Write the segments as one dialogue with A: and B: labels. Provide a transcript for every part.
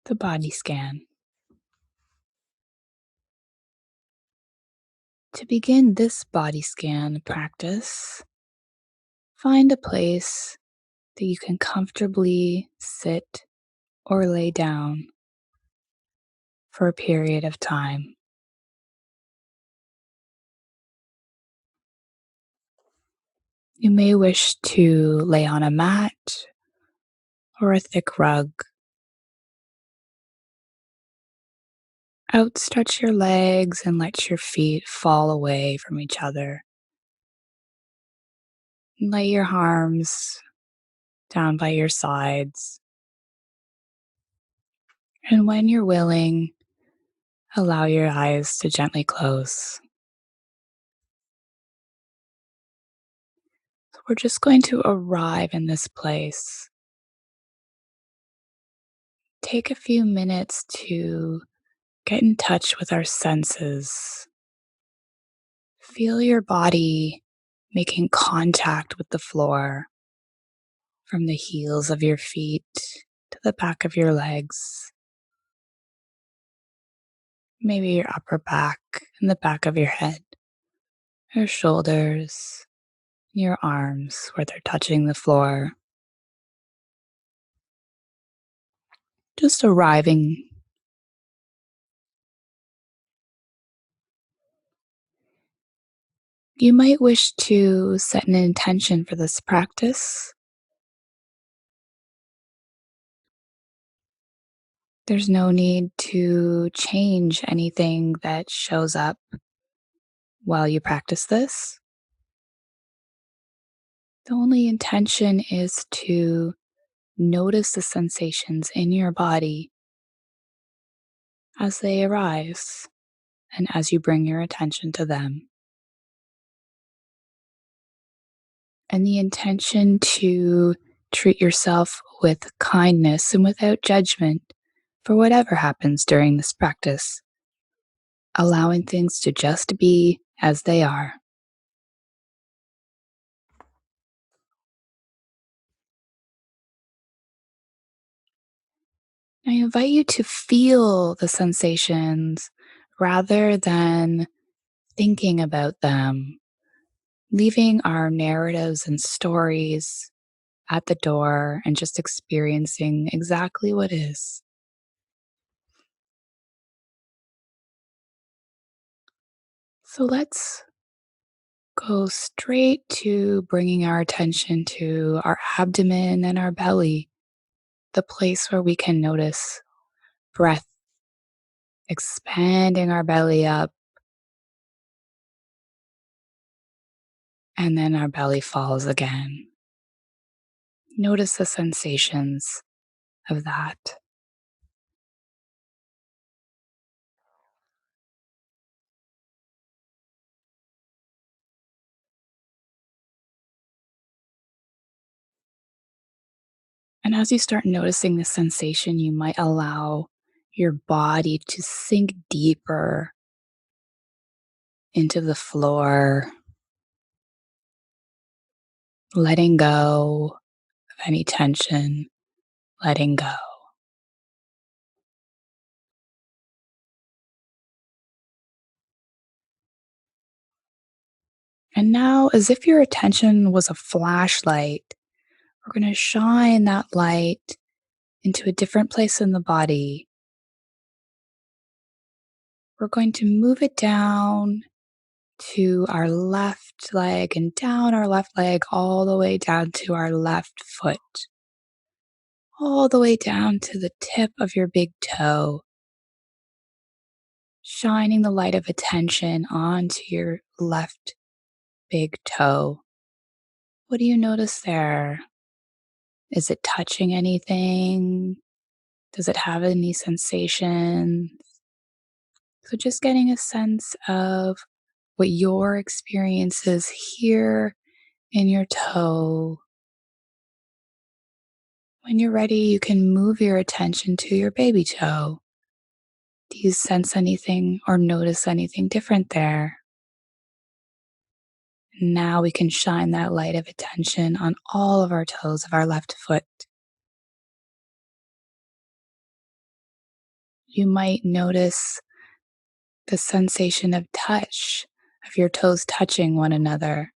A: The body scan. To begin this body scan practice, find a place that you can comfortably sit or lay down for a period of time. You may wish to lay on a mat or a thick rug. Outstretch your legs and let your feet fall away from each other. Lay your arms down by your sides. And when you're willing, allow your eyes to gently close. So we're just going to arrive in this place. Take a few minutes to get in touch with our senses. Feel your body making contact with the floor from the heels of your feet to the back of your legs. Maybe your upper back and the back of your head, your shoulders, your arms where they're touching the floor. Just arriving. You might wish to set an intention for this practice. There's no need to change anything that shows up while you practice this. The only intention is to notice the sensations in your body as they arise and as you bring your attention to them. And the intention to treat yourself with kindness and without judgment for whatever happens during this practice, allowing things to just be as they are. I invite you to feel the sensations rather than thinking about them, leaving our narratives and stories at the door and just experiencing exactly what is. So let's go straight to bringing our attention to our abdomen and our belly, the place where we can notice breath expanding our belly up, and then our belly falls again. Notice the sensations of that. And as you start noticing the sensation, you might allow your body to sink deeper into the floor, letting go of any tension, letting go. And now, as if your attention was a flashlight, we're going to shine that light into a different place in the body. We're going to move it down to our left leg and down our left leg, all the way down to our left foot, all the way down to the tip of your big toe, shining the light of attention onto your left big toe. What do you notice there? Is it touching anything? Does it have any sensation? So, just getting a sense of what your experience is here in your toe. When you're ready, you can move your attention to your baby toe. Do you sense anything or notice anything different there? Now we can shine that light of attention on all of our toes of our left foot. You might notice the sensation of touch, of your toes touching one another.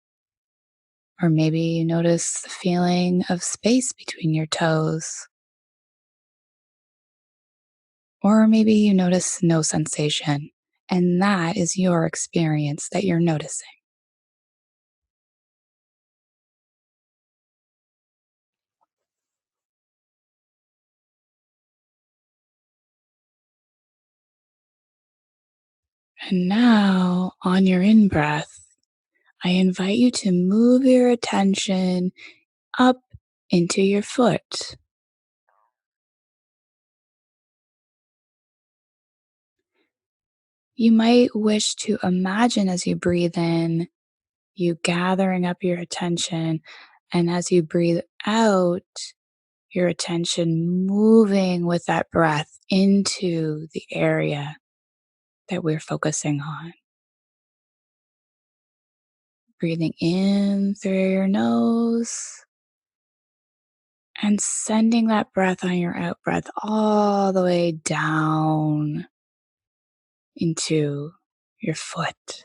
A: Or maybe you notice the feeling of space between your toes. Or maybe you notice no sensation, and that is your experience that you're noticing. And now, on your in breath, I invite you to move your attention up into your foot. You might wish to imagine as you breathe in, you gathering up your attention, and as you breathe out, your attention moving with that breath into the area that we're focusing on. Breathing in through your nose and sending that breath on your out breath all the way down into your foot.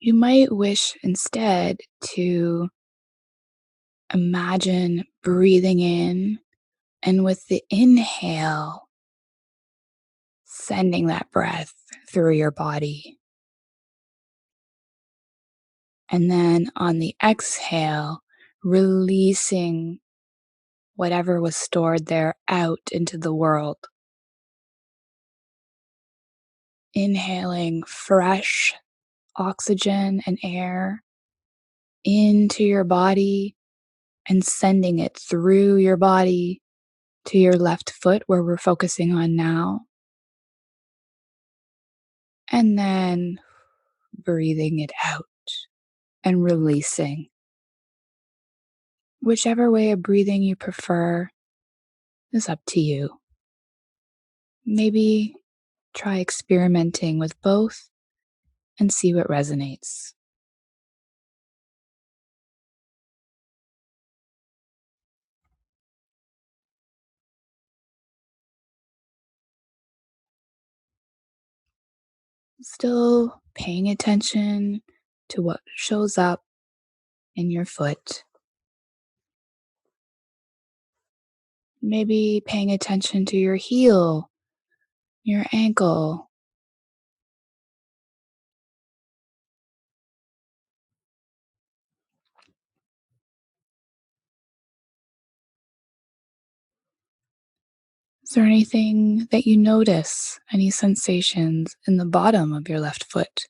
A: You might wish instead to imagine breathing in, and with the inhale, sending that breath through your body. And then on the exhale, releasing whatever was stored there out into the world. Inhaling fresh oxygen and air into your body and sending it through your body to your left foot, where we're focusing on now. And then breathing it out and releasing. Whichever way of breathing you prefer is up to you. Maybe try experimenting with both and see what resonates. Still paying attention to what shows up in your foot. Maybe paying attention to your heel, your ankle. Is there anything that you notice? Any sensations in the bottom of your left foot?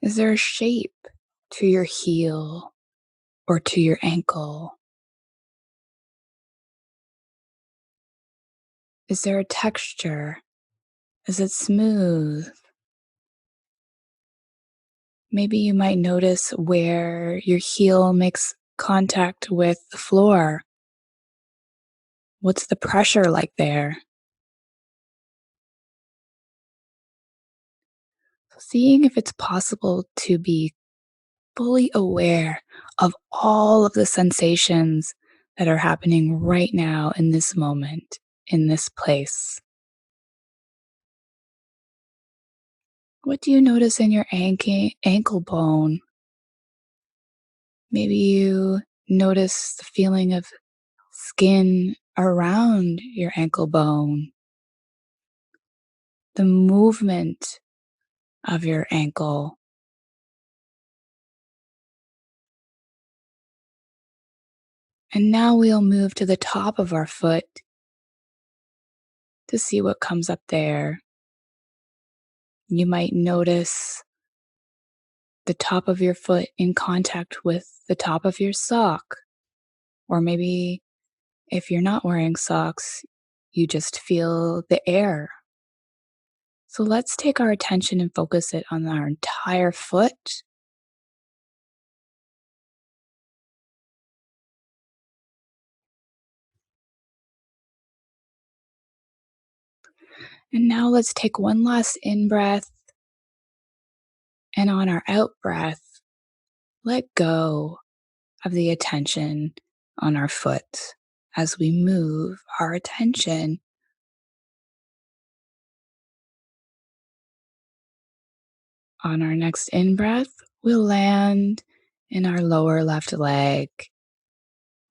A: Is there a shape to your heel or to your ankle? Is there a texture? Is it smooth? Maybe you might notice where your heel makes contact with the floor. What's the pressure like there? Seeing if it's possible to be fully aware of all of the sensations that are happening right now in this moment, in this place. What do you notice in your ankle bone? Maybe you notice the feeling of skin around your ankle bone, the movement of your ankle. And now we'll move to the top of our foot to see what comes up there. You might notice the top of your foot in contact with the top of your sock. Or maybe if you're not wearing socks, you just feel the air So let's take our attention and focus it on our entire foot. And now let's take one last in breath. And on our out breath, let go of the attention on our foot as we move our attention on our next in breath. We'll land in our lower left leg,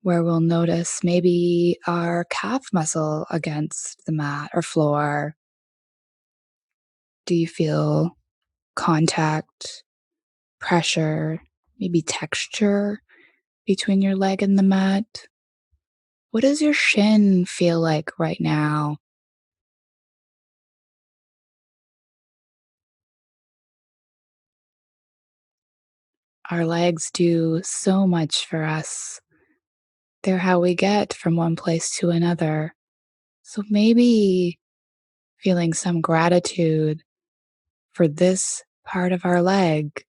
A: where we'll notice maybe our calf muscle against the mat or floor. Do you feel contact, pressure, maybe texture between your leg and the mat? What does your shin feel like right now? Our legs do so much for us. They're how we get from one place to another. So maybe feeling some gratitude for this part of our leg.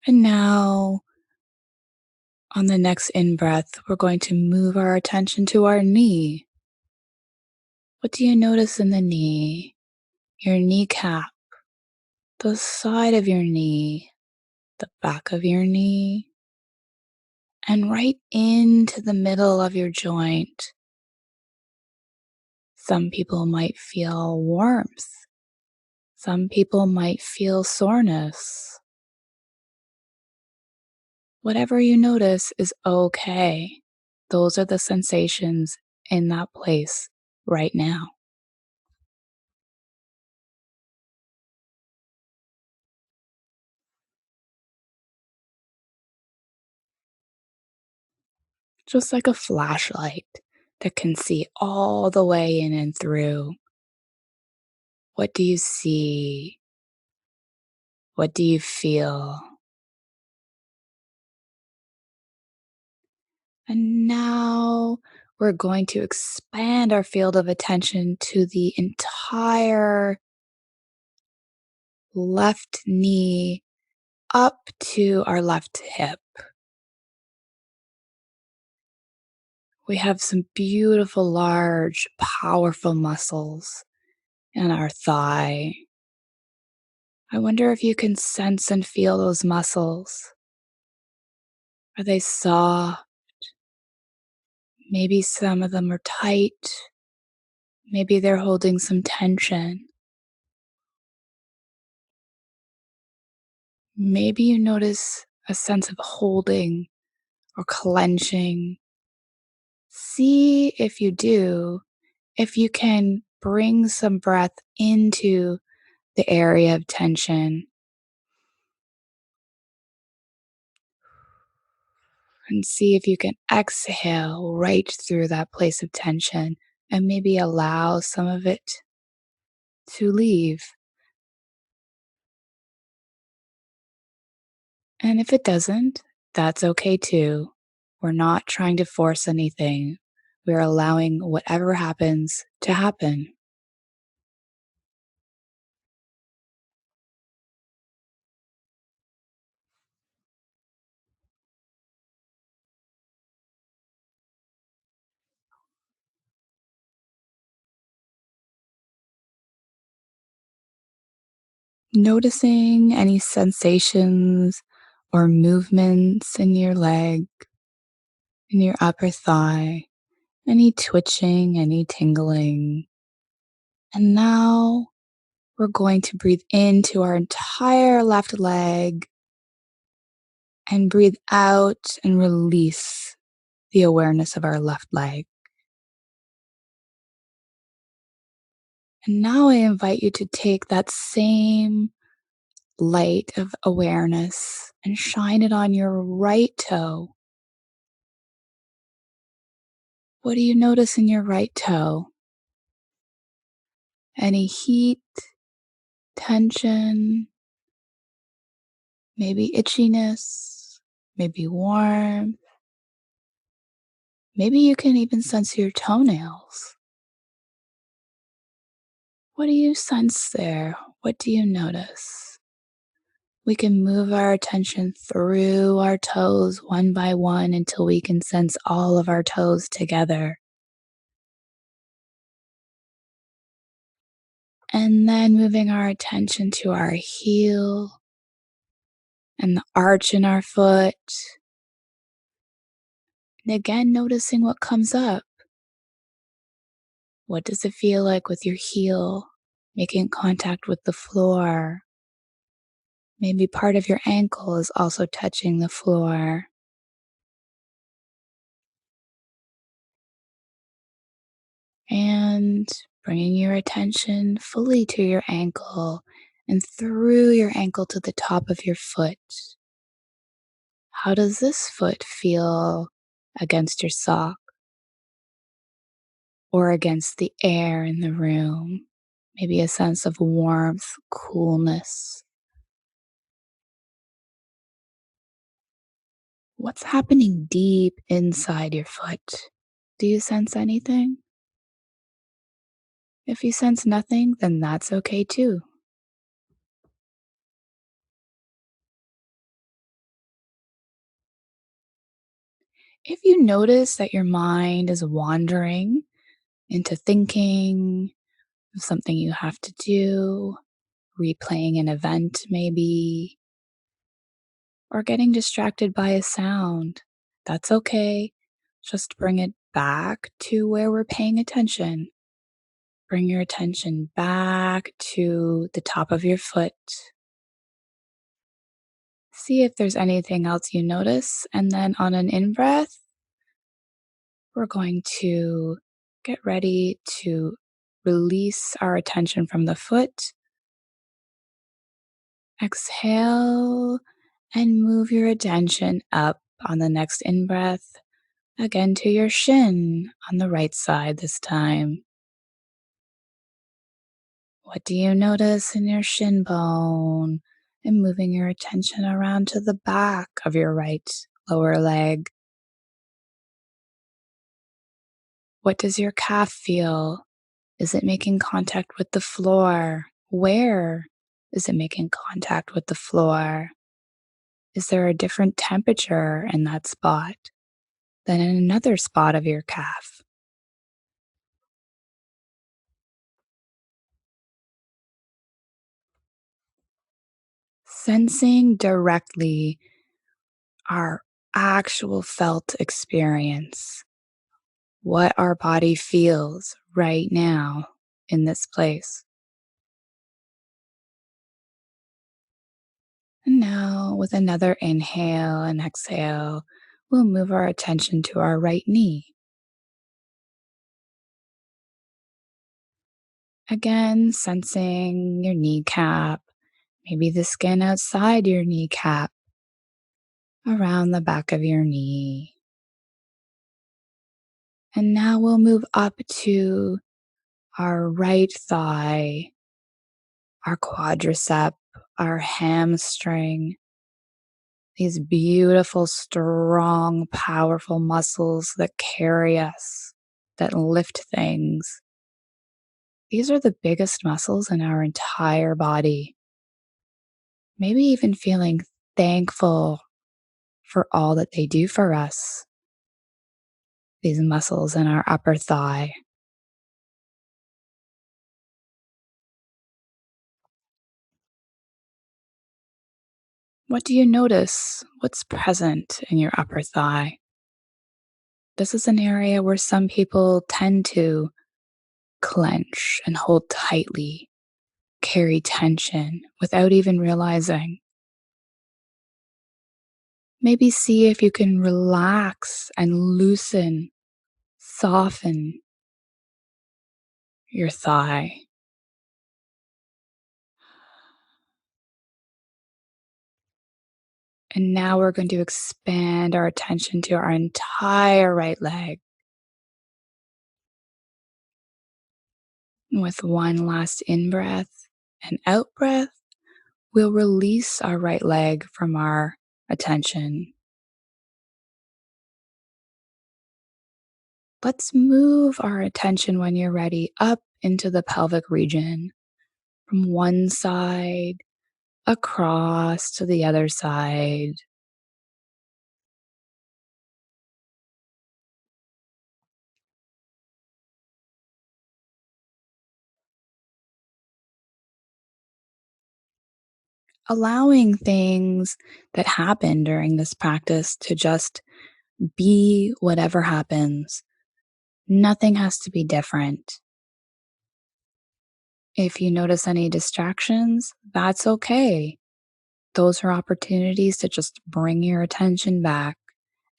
A: And now, on the next in breath, we're going to move our attention to our knee. What do you notice in the knee? Your kneecap, the side of your knee, the back of your knee, and right into the middle of your joint. Some people might feel warmth. Some people might feel soreness. Whatever you notice is okay. Those are the sensations in that place right now. Just like a flashlight that can see all the way in and through. What do you see? What do you feel? And now we're going to expand our field of attention to the entire left knee up to our left hip. We have some beautiful, large, powerful muscles in our thigh. I wonder if you can sense and feel those muscles. Are they soft? Maybe some of them are tight. Maybe they're holding some tension. Maybe you notice a sense of holding or clenching. See if you do, if you can bring some breath into the area of tension and see if you can exhale right through that place of tension and maybe allow some of it to leave. And if it doesn't, that's okay too. We're not trying to force anything. We're allowing whatever happens to happen. Noticing any sensations or movements in your leg, in your upper thigh, any twitching, any tingling. And now we're going to breathe into our entire left leg and breathe out and release the awareness of our left leg. And now I invite you to take that same light of awareness and shine it on your right toe. What do you notice in your right toe? Any heat, tension, maybe itchiness, maybe warmth. Maybe you can even sense your toenails. What do you sense there? What do you notice? We can move our attention through our toes one by one until we can sense all of our toes together. And then moving our attention to our heel and the arch in our foot. And again, noticing what comes up. What does it feel like with your heel making contact with the floor? Maybe part of your ankle is also touching the floor. And bringing your attention fully to your ankle and through your ankle to the top of your foot. How does this foot feel against your sock or against the air in the room? Maybe a sense of warmth, coolness. What's happening deep inside your foot? Do you sense anything? If you sense nothing, then that's okay too. If you notice that your mind is wandering into thinking of something you have to do, replaying an event maybe, or getting distracted by a sound, that's okay. Just bring it back to where we're paying attention. Bring your attention back to the top of your foot. See if there's anything else you notice. And then on an in breath, we're going to get ready to release our attention from the foot. Exhale and move your attention up on the next in breath, again to your shin on the right side this time. What do you notice in your shin bone? And moving your attention around to the back of your right lower leg. What does your calf feel? Is it making contact with the floor? Where is it making contact with the floor? Is there a different temperature in that spot than in another spot of your calf? Sensing directly our actual felt experience, what our body feels right now in this place. And now, with another inhale and exhale, we'll move our attention to our right knee. Again, sensing your kneecap, maybe the skin outside your kneecap, around the back of your knee. And now we'll move up to our right thigh, our quadricep, our hamstring, these beautiful, strong, powerful muscles that carry us, that lift things. These are the biggest muscles in our entire body. Maybe even feeling thankful for all that they do for us. These muscles in our upper thigh. What do you notice? What's present in your upper thigh? This is an area where some people tend to clench and hold tightly, carry tension without even realizing. Maybe see if you can relax and loosen, soften your thigh. And now we're going to expand our attention to our entire right leg. With one last in breath and out breath, we'll release our right leg from our attention. Let's move our attention when you're ready up into the pelvic region from one side across to the other side, allowing things that happen during this practice to just be whatever happens. Nothing has to be different. If you notice any distractions, that's okay. Those are opportunities to just bring your attention back.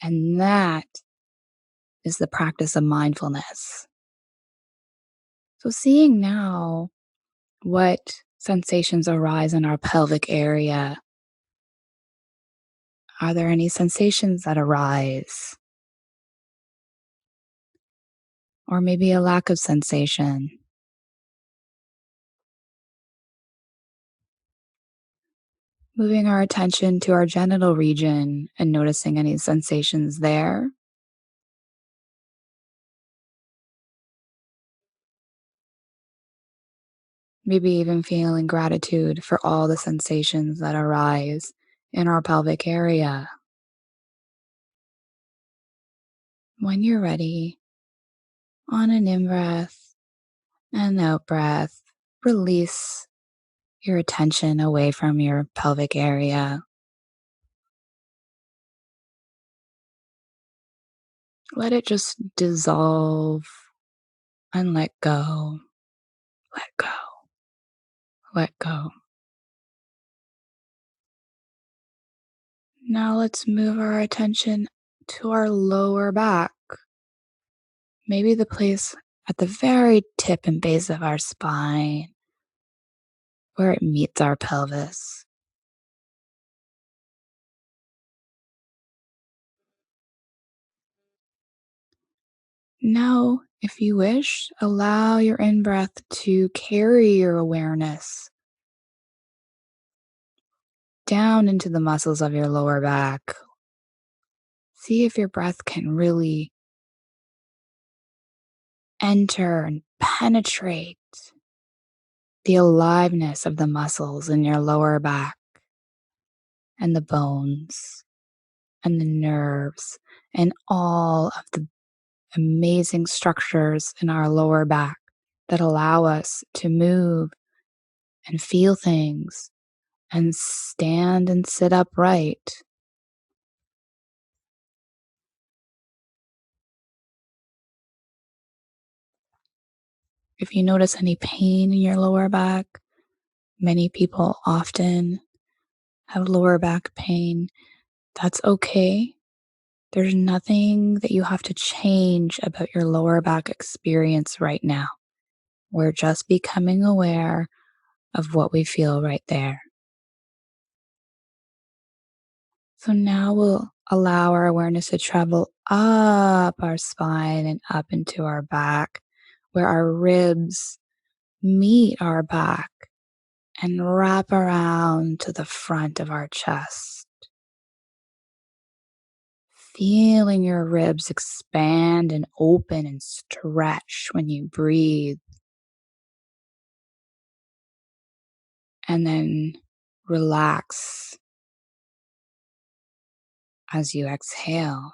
A: And that is the practice of mindfulness. So, seeing now what sensations arise in our pelvic area, are there any sensations that arise? Or maybe a lack of sensation? Moving our attention to our genital region and noticing any sensations there. Maybe even feeling gratitude for all the sensations that arise in our pelvic area. When you're ready, on an in breath and out breath, release your attention away from your pelvic area. Let it just dissolve and let go, let go, let go. Now let's move our attention to our lower back, maybe the place at the very tip and base of our spine where it meets our pelvis. Now, if you wish, allow your in breath to carry your awareness down into the muscles of your lower back. See if your breath can really enter and penetrate the aliveness of the muscles in your lower back and the bones and the nerves and all of the amazing structures in our lower back that allow us to move and feel things and stand and sit upright. If you notice any pain in your lower back, many people often have lower back pain. That's okay. There's nothing that you have to change about your lower back experience right now. We're just becoming aware of what we feel right there. So now we'll allow our awareness to travel up our spine and up into our back, where our ribs meet our back and wrap around to the front of our chest. Feeling your ribs expand and open and stretch when you breathe. And then relax as you exhale.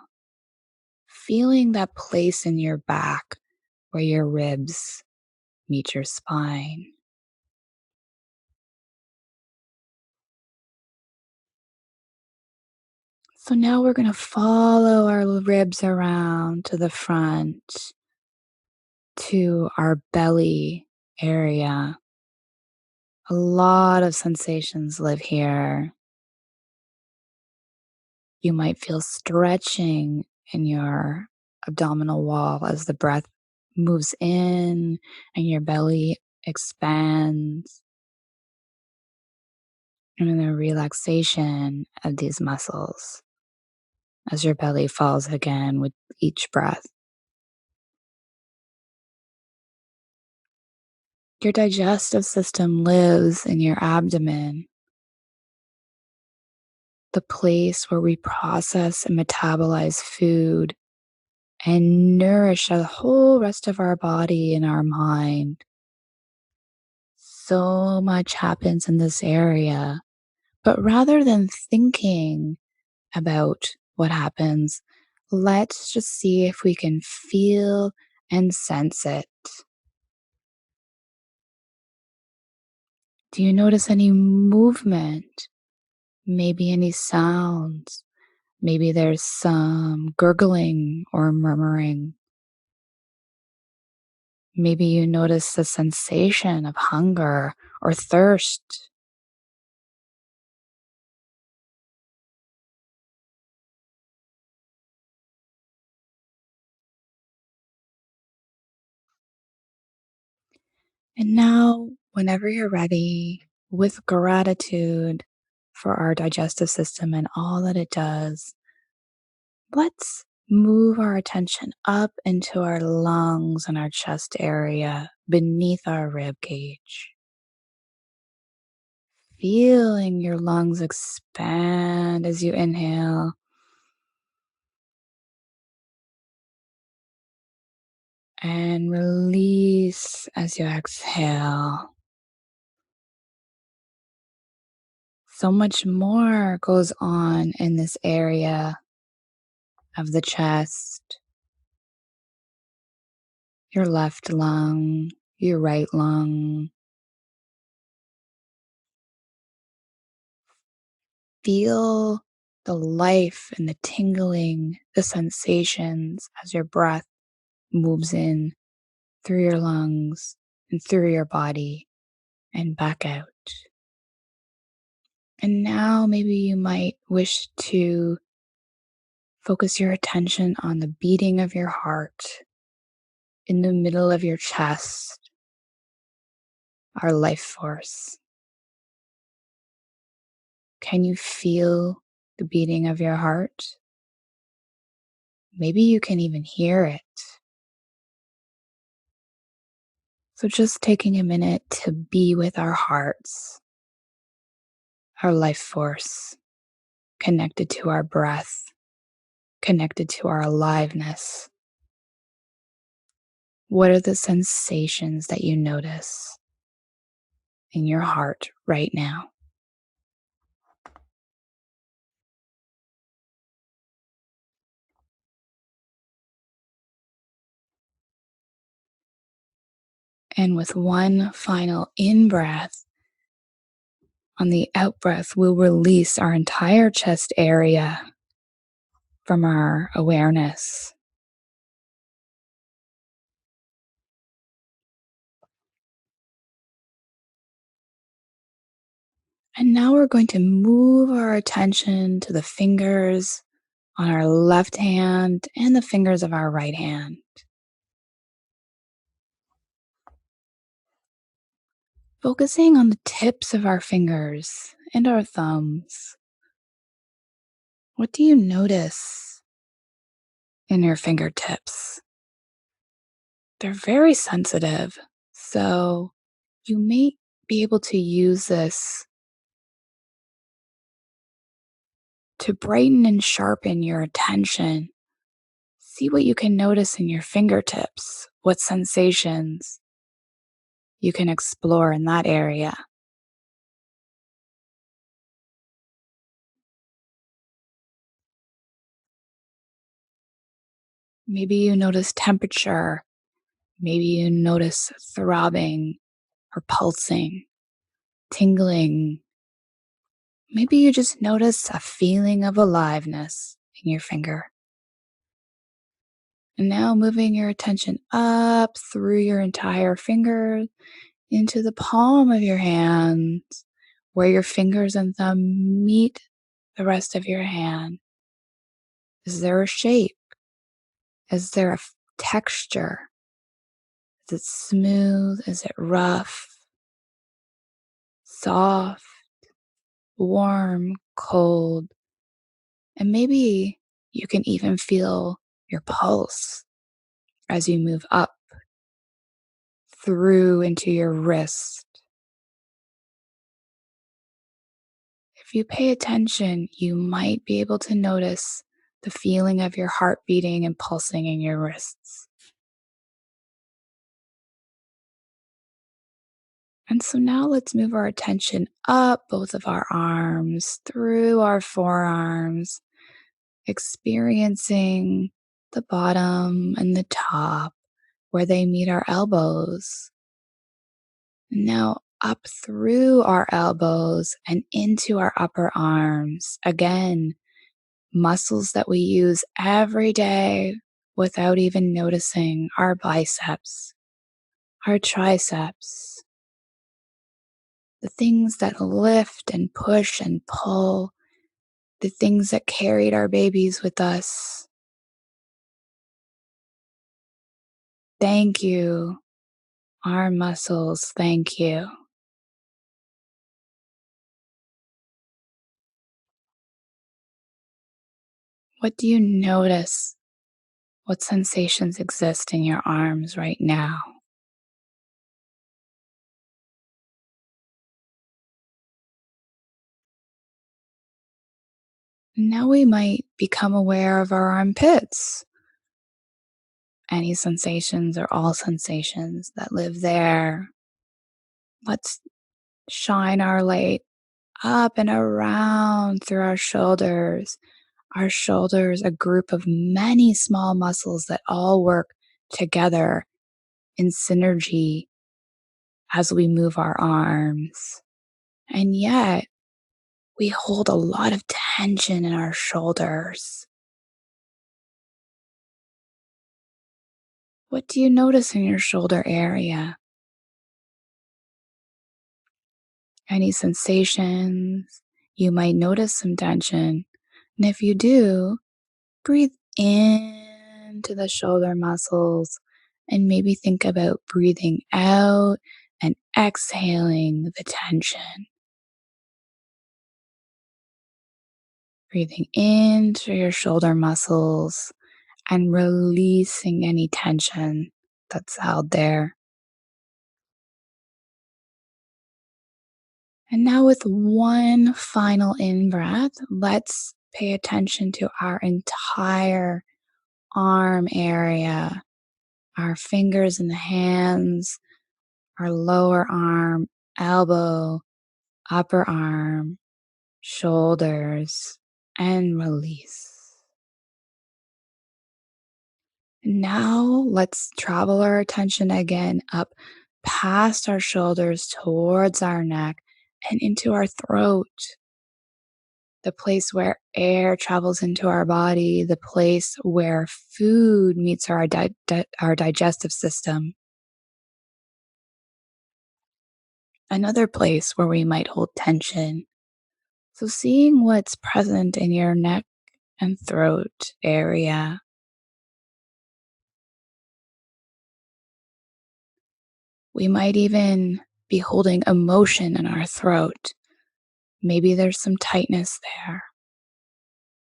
A: Feeling that place in your back where your ribs meet your spine. So now we're going to follow our ribs around to the front to our belly area. A lot of sensations live here. You might feel stretching in your abdominal wall as the breath moves in and your belly expands. And then the relaxation of these muscles as your belly falls again with each breath. Your digestive system lives in your abdomen, the place where we process and metabolize food and nourish the whole rest of our body and our mind. so much happens in this area. But rather than thinking about what happens, let's just see if we can feel and sense it. Do you notice any movement? Maybe any sounds? Maybe there's some gurgling or murmuring. Maybe you notice the sensation of hunger or thirst. And now, whenever you're ready, with gratitude for our digestive system and all that it does, let's move our attention up into our lungs and our chest area beneath our rib cage. Feeling your lungs expand as you inhale and release as you exhale. So much more goes on in this area of the chest, your left lung, your right lung. Feel the life and the tingling, the sensations as your breath moves in through your lungs and through your body and back out. And now maybe you might wish to focus your attention on the beating of your heart in the middle of your chest, our life force. Can you feel the beating of your heart? Maybe you can even hear it. So, just taking a minute to be with our hearts, our life force, connected to our breath, connected to our aliveness. What are the sensations that you notice in your heart right now? And with one final in breath, on the out breath, we'll release our entire chest area from our awareness. And now we're going to move our attention to the fingers on our left hand and the fingers of our right hand. Focusing on the tips of our fingers and our thumbs. What do you notice in your fingertips? They're very sensitive, so you may be able to use this to brighten and sharpen your attention. See what you can notice in your fingertips, what sensations you can explore in that area. Maybe you notice temperature, maybe you notice throbbing or pulsing, tingling. Maybe you just notice a feeling of aliveness in your finger. And now moving your attention up through your entire finger into the palm of your hand, where your fingers and thumb meet the rest of your hand. Is there a shape? Is there a texture? Is it smooth? Is it rough? Soft? Warm? Cold? And maybe you can even feel your pulse as you move up through into your wrist. If you pay attention, you might be able to notice the feeling of your heart beating and pulsing in your wrists. And so now let's move our attention up both of our arms, through our forearms, experiencing the bottom and the top where they meet our elbows. Now up through our elbows and into our upper arms. Again, muscles that we use every day without even noticing: our biceps, our triceps, the things that lift and push and pull, the things that carried our babies with us. Thank you, our muscles. Thank you. What do you notice? What sensations exist in your arms right now? Now we might become aware of our armpits. Any sensations or all sensations that live there. Let's shine our light up and around through our shoulders. Our shoulders, a group of many small muscles that all work together in synergy as we move our arms. And yet, we hold a lot of tension in our shoulders. What do you notice in your shoulder area? Any sensations? You might notice some tension. And if you do, breathe into the shoulder muscles and maybe think about breathing out and exhaling the tension. Breathing into your shoulder muscles and releasing any tension that's held there. And now, with one final in breath, let's pay attention to our entire arm area, our fingers and the hands, our lower arm, elbow, upper arm, shoulders, and release. Now let's travel our attention again up past our shoulders towards our neck and into our throat, the place where air travels into our body, the place where food meets our digestive system. Another place where we might hold tension. So, seeing what's present in your neck and throat area. We might even be holding emotion in our throat. Maybe there's some tightness there.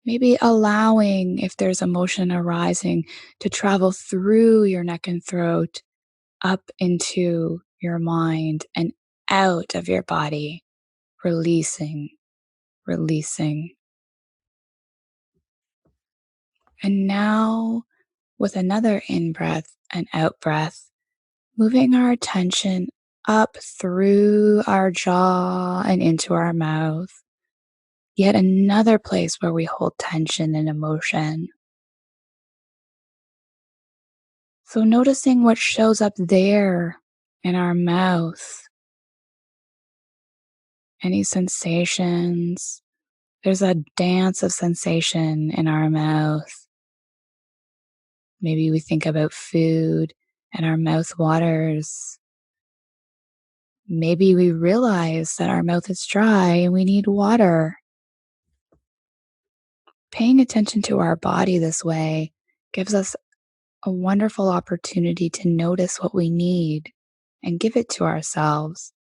A: Maybe allowing, if there's emotion arising, to travel through your neck and throat, up into your mind and out of your body, releasing, releasing. And now, with another in breath and out breath, moving our attention up through our jaw and into our mouth. Yet another place where we hold tension and emotion. So, noticing what shows up there in our mouth, any sensations. There's a dance of sensation in our mouth. Maybe we think about food and our mouth waters. Maybe we realize that our mouth is dry and we need water. Paying attention to our body this way gives us a wonderful opportunity to notice what we need and give it to ourselves.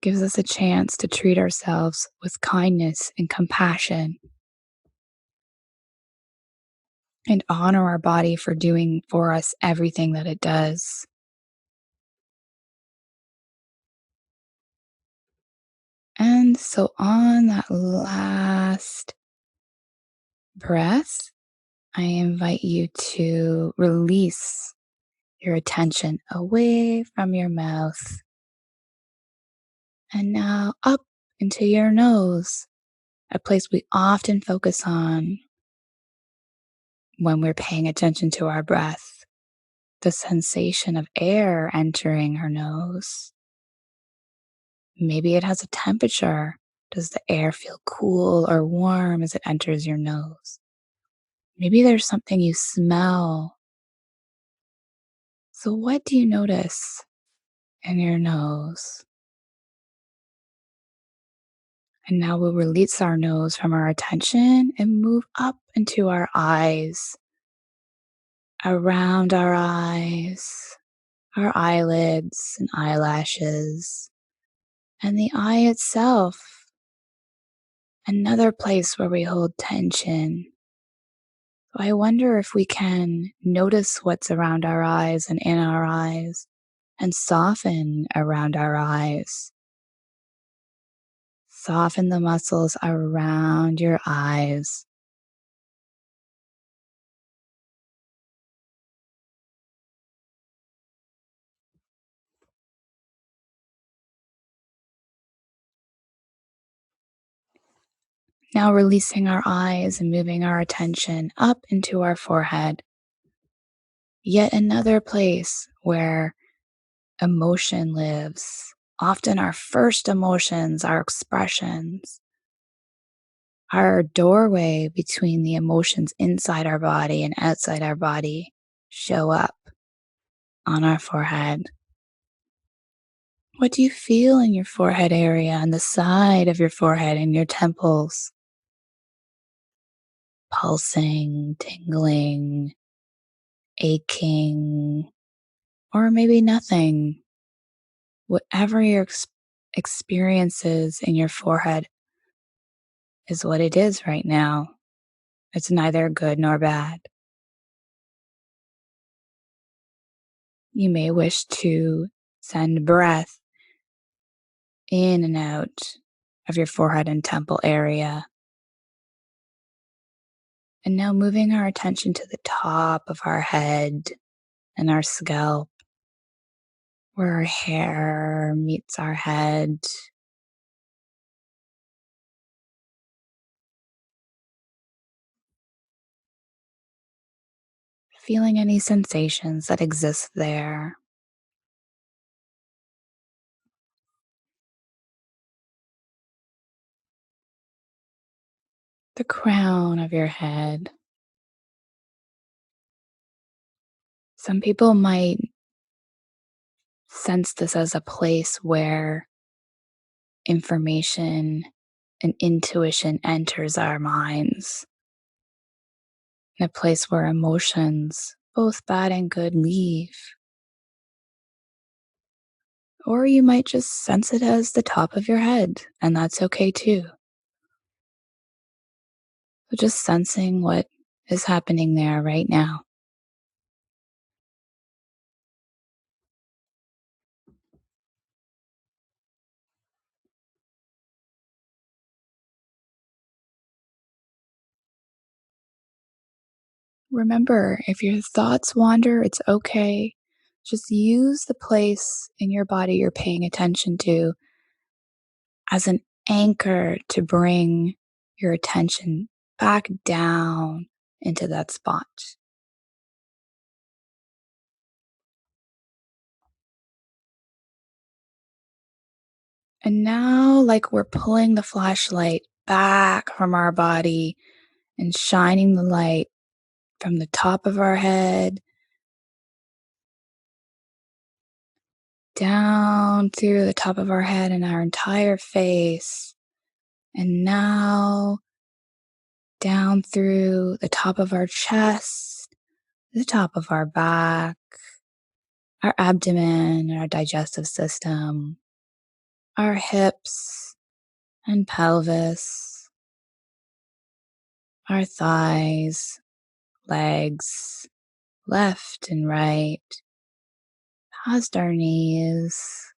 A: Gives us a chance to treat ourselves with kindness and compassion and honor our body for doing for us everything that it does. And so, on that last breath, I invite you to release your attention away from your mouth and now up into your nose, a place we often focus on when we're paying attention to our breath. The sensation of air entering our nose. Maybe it has a temperature. Does the air feel cool or warm as it enters your nose? Maybe there's something you smell. So, what do you notice in your nose? And now we'll release our nose from our attention and move up into our eyes, around our eyelids and eyelashes, and the eye itself, another place where we hold tension. So I wonder if we can notice what's around our eyes and in our eyes and soften around our eyes. Soften the muscles around your eyes. Now releasing our eyes and moving our attention up into our forehead. Yet another place where emotion lives. Often our first emotions, our expressions, our doorway between the emotions inside our body and outside our body show up on our forehead. What do you feel in your forehead area, on the side of your forehead and your temples? Pulsing, tingling, aching, or maybe nothing. Whatever your experiences in your forehead is what it is right now. It's neither good nor bad. You may wish to send breath in and out of your forehead and temple area. And now moving our attention to the top of our head and our scalp, where our hair meets our head. Feeling any sensations that exist there. The crown of your head. Some people might sense this as a place where information and intuition enters our minds, in a place where emotions, both bad and good, leave. Or you might just sense it as the top of your head, and that's okay too. So just sensing what is happening there right now. Remember, if your thoughts wander, it's okay. Just use the place in your body you're paying attention to as an anchor to bring your attention back down into that spot. And now, like we're pulling the flashlight back from our body and shining the light from the top of our head down through the top of our head and our entire face. And now down through the top of our chest, the top of our back, our abdomen, our digestive system, our hips and pelvis, our thighs, legs, left and right, past our knees,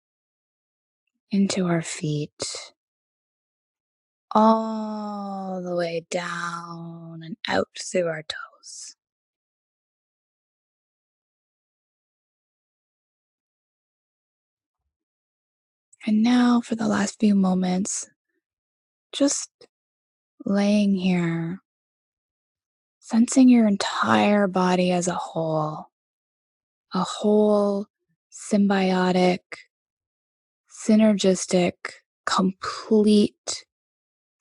A: into our feet, all the way down and out through our toes. And now, for the last few moments, just laying here, sensing your entire body as a whole symbiotic, synergistic, complete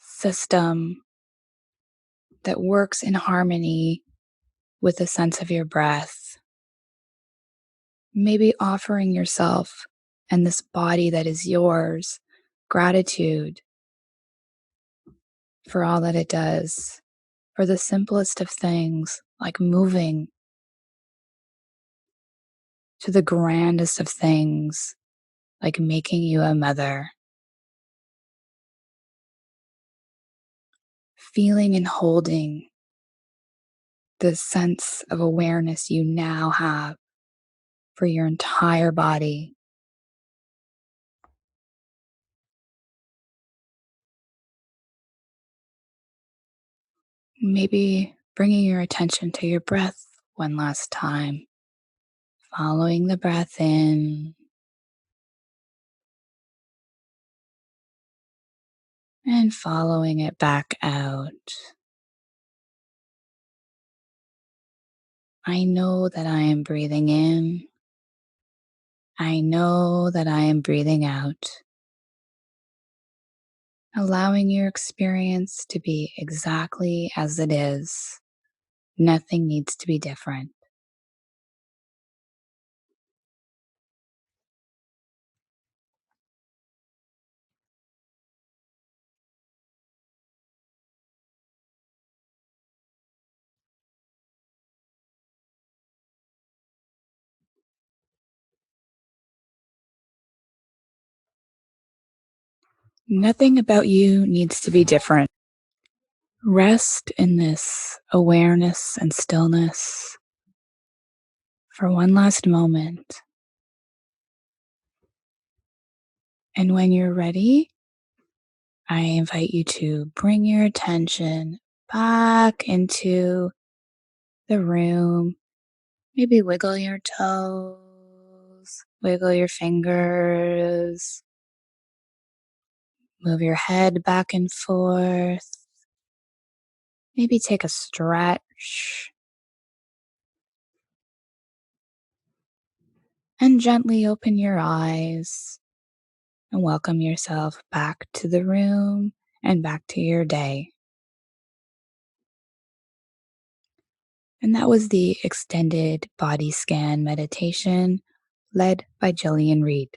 A: system that works in harmony with the sense of your breath. Maybe offering yourself and this body that is yours gratitude for all that it does, for the simplest of things like moving, to the grandest of things like making you a mother, feeling and holding the sense of awareness you now have for your entire body. Maybe bringing your attention to your breath one last time, following the breath in and following it back out. I know that I am breathing in. I know that I am breathing out, allowing your experience to be exactly as it is. Nothing needs to be different. Nothing about you needs to be different. Rest in this awareness and stillness for one last moment. And when you're ready, I invite you to bring your attention back into the room. Maybe wiggle your toes, wiggle your fingers, move your head back and forth. Maybe take a stretch and gently open your eyes and welcome yourself back to the room and back to your day. And that was the extended body scan meditation led by Jillian Reed.